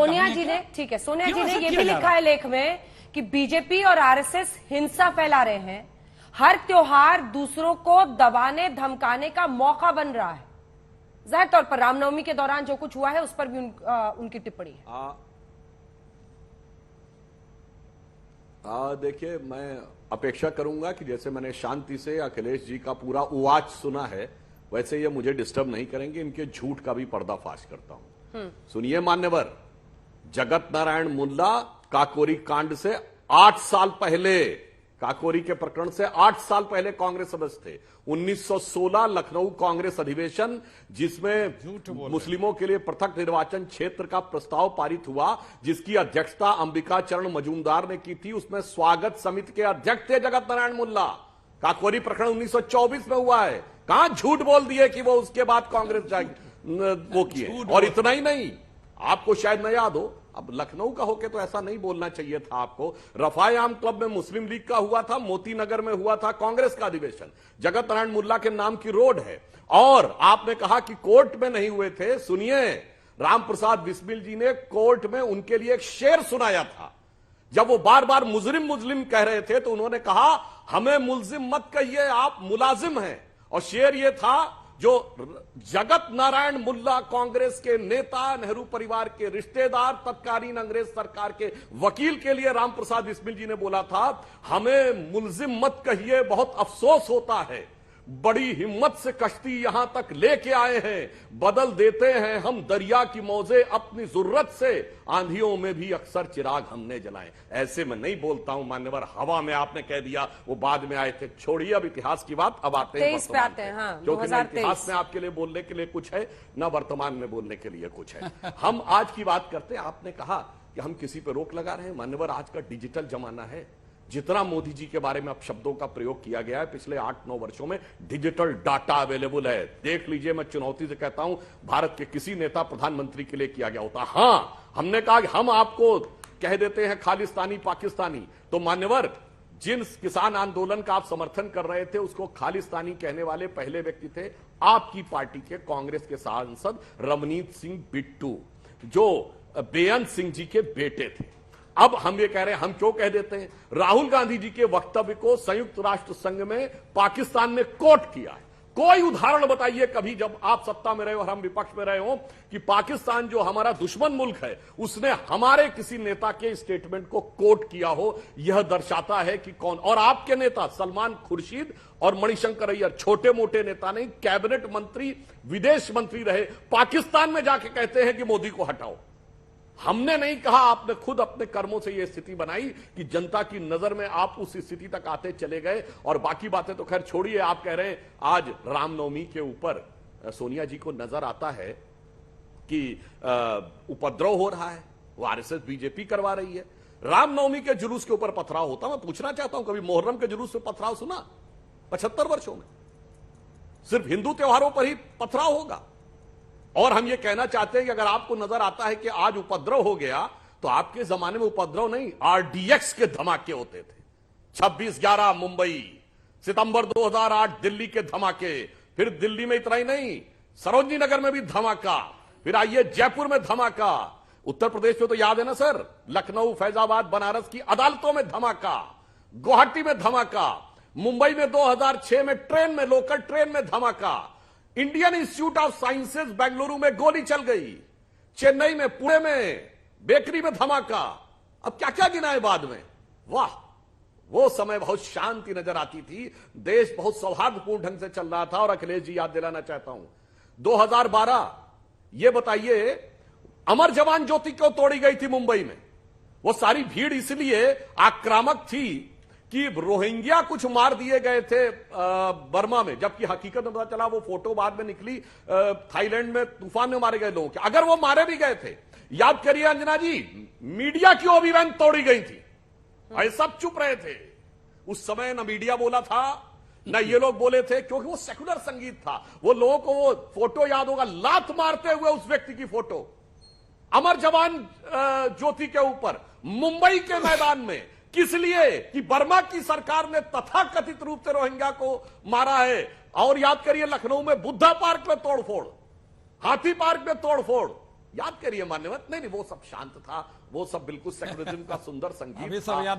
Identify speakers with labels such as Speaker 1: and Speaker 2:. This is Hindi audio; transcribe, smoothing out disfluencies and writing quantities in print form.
Speaker 1: सोनिया जी ने, ठीक है, सोनिया जी ने ये भी लिखा है लेख में कि बीजेपी और आरएसएस हिंसा फैला रहे हैं, हर त्योहार दूसरों को दबाने धमकाने का मौका बन रहा है। जाहिर तौर पर रामनवमी के दौरान जो कुछ हुआ है उस पर भी उनकी टिप्पणी है।
Speaker 2: देखिए, मैं अपेक्षा करूंगा कि जैसे मैंने शांति से अखिलेश जी का पूरा उवाच सुना है, वैसे ये मुझे डिस्टर्ब नहीं करेंगे। इनके झूठ का भी पर्दाफाश करता हूं। सुनिए मान्यवर, जगत नारायण मुल्ला काकोरी कांड से 8 साल पहले, काकोरी के प्रकरण से 8 साल पहले कांग्रेस सदस्य थे। 1916 लखनऊ कांग्रेस अधिवेशन, जिसमें मुस्लिमों के लिए पृथक निर्वाचन क्षेत्र का प्रस्ताव पारित हुआ, जिसकी अध्यक्षता अंबिका चरण मजूमदार ने की थी, उसमें स्वागत समिति के अध्यक्ष थे जगत नारायण मुल्ला। काकोरी प्रकरण 1924 में हुआ है। कहां झूठ बोल दिए कि वो उसके बाद कांग्रेस वो किए। और इतना ही नहीं, आपको शायद न याद हो, अब लखनऊ का होके तो ऐसा नहीं बोलना चाहिए था आपको। रफायाम क्लब में मुस्लिम लीग का हुआ था, मोती नगर में हुआ था कांग्रेस का अधिवेशन, जगत नारायण मुल्ला के नाम की रोड है। और आपने कहा कि कोर्ट में नहीं हुए थे। सुनिए, राम प्रसाद बिस्मिल जी ने कोर्ट में उनके लिए एक शेर सुनाया था। जब वो बार बार मुजरिम मुजरिम कह रहे थे तो उन्होंने कहा, हमें मुलजिम मत कहिए, आप मुलाजिम हैं। और शेर ये था, जो जगत नारायण मुल्ला कांग्रेस के नेता, नेहरू परिवार के रिश्तेदार, तत्कालीन अंग्रेज सरकार के वकील के लिए राम प्रसाद बिस्मिल जी ने बोला था, हमें मुलजिम मत कहिए, बहुत अफसोस होता है, बड़ी हिम्मत से कश्ती यहां तक लेके आए हैं, बदल देते हैं हम दरिया की मौजे अपनी जरूरत से, आंधियों में भी अक्सर चिराग हमने जलाए। ऐसे में नहीं बोलता हूं मान्यवर, हवा में आपने कह दिया, वो बाद में आए थे। छोड़िए अब इतिहास की बात, अब आते हैं वर्तमान पे।
Speaker 1: हाँ,
Speaker 2: क्योंकि ना इतिहास में आपके लिए बोलने के लिए कुछ है, ना वर्तमान में बोलने के लिए कुछ है। हम आज की बात करते हैं। आपने कहा कि हम किसी पे रोक लगा रहे हैं। मान्यवर, आज का डिजिटल जमाना है। जितना मोदी जी के बारे में अब शब्दों का प्रयोग किया गया है पिछले 8-9 वर्षों में, डिजिटल डाटा अवेलेबल है। देख लीजिए, मैं चुनौती से कहता हूं, भारत के किसी नेता प्रधानमंत्री के लिए किया गया होता। हां, हमने कहा कि हम आपको कह देते हैं खालिस्तानी पाकिस्तानी, तो मान्यवर, जिन किसान आंदोलन का आप समर्थन कर रहे थे उसको खालिस्तानी कहने वाले पहले व्यक्ति थे आपकी पार्टी के कांग्रेस के सांसद रमनीत सिंह बिट्टू, जो बेअंत सिंह जी के बेटे थे। अब हम ये कह रहे हैं, हम क्यों कह देते हैं? राहुल गांधी जी के वक्तव्य को संयुक्त राष्ट्र संघ में पाकिस्तान ने कोट किया है। कोई उदाहरण बताइए कभी, जब आप सत्ता में रहे हो और हम विपक्ष में रहे हो, कि पाकिस्तान जो हमारा दुश्मन मुल्क है उसने हमारे किसी नेता के स्टेटमेंट को कोट किया हो। यह दर्शाता है कि कौन, और आपके नेता सलमान खुर्शीद और मणिशंकर अय्यर, छोटे मोटे नेता नहीं, कैबिनेट मंत्री, विदेश मंत्री रहे, पाकिस्तान में जाके कहते हैं कि मोदी को हटाओ। हमने नहीं कहा, आपने खुद अपने कर्मों से यह स्थिति बनाई कि जनता की नजर में आप उस स्थिति तक आते चले गए। और बाकी बातें तो खैर छोड़िए, आप कह रहे हैं आज रामनवमी के ऊपर सोनिया जी को नजर आता है कि उपद्रव हो रहा है, वो आरएसएस बीजेपी करवा रही है। रामनवमी के जुलूस के ऊपर पथराव होता, मैं पूछना चाहता हूं, कभी मुहर्रम के जुलूस में पथराव सुना? 75 वर्षों में सिर्फ हिंदू त्योहारों पर ही पथराव होगा। और हम ये कहना चाहते हैं कि अगर आपको नजर आता है कि आज उपद्रव हो गया, तो आपके जमाने में उपद्रव नहीं, आरडीएक्स के धमाके होते थे। 26/11 मुंबई, सितंबर 2008 दिल्ली के धमाके, फिर दिल्ली में इतना ही नहीं, सरोजनी नगर में भी धमाका, फिर आइए जयपुर में धमाका, उत्तर प्रदेश में तो याद है ना सर, लखनऊ, फैजाबाद, बनारस की अदालतों में धमाका, गुवाहाटी में धमाका, मुंबई में 2006 में ट्रेन में, लोकल ट्रेन में धमाका, Indian institute of sciences Bengaluru में गोली चल गई, चेन्नई में, पुणे में बेकरी में धमाका। अब क्या क्या गिनाए बाद में। वाह, वो समय बहुत शांति नजर आती थी, देश बहुत सौहार्दपूर्ण ढंग से चल रहा था। और अखिलेश जी याद दिलाना चाहता हूं, 2012, ये बताइए, अमर जवान ज्योति क्यों तोड़ी गई थी मुंबई में? वो सारी भीड़ इसलिए आक्रामक थी कि रोहिंग्या कुछ मार दिए गए थे बर्मा में, जबकि हकीकत में पता चला वो फोटो बाद में निकली थाईलैंड में तूफान में मारे गए लोगों के। अगर वो मारे भी गए थे, याद करिए अंजना जी, मीडिया की ओबीवैन तोड़ी गई थी, भाई सब चुप रहे थे। उस समय न मीडिया बोला था, न ये लोग बोले थे, क्योंकि वो सेकुलर संगीत था। वो लोगों को वो फोटो याद होगा, लात मारते हुए उस व्यक्ति की फोटो अमर जवान ज्योति के ऊपर मुंबई के मैदान में। किस लिए? कि बर्मा की सरकार ने तथाकथित रूप से रोहिंग्या को मारा है। और याद करिए, लखनऊ में बुद्धा पार्क में तोड़फोड़, हाथी पार्क में तोड़फोड़, याद करिए मान्यवर, नहीं वो सब शांत था, वो सब बिल्कुल सेक्युलरिज्म का सुंदर संगीत
Speaker 3: अभी सब
Speaker 2: था।
Speaker 3: याद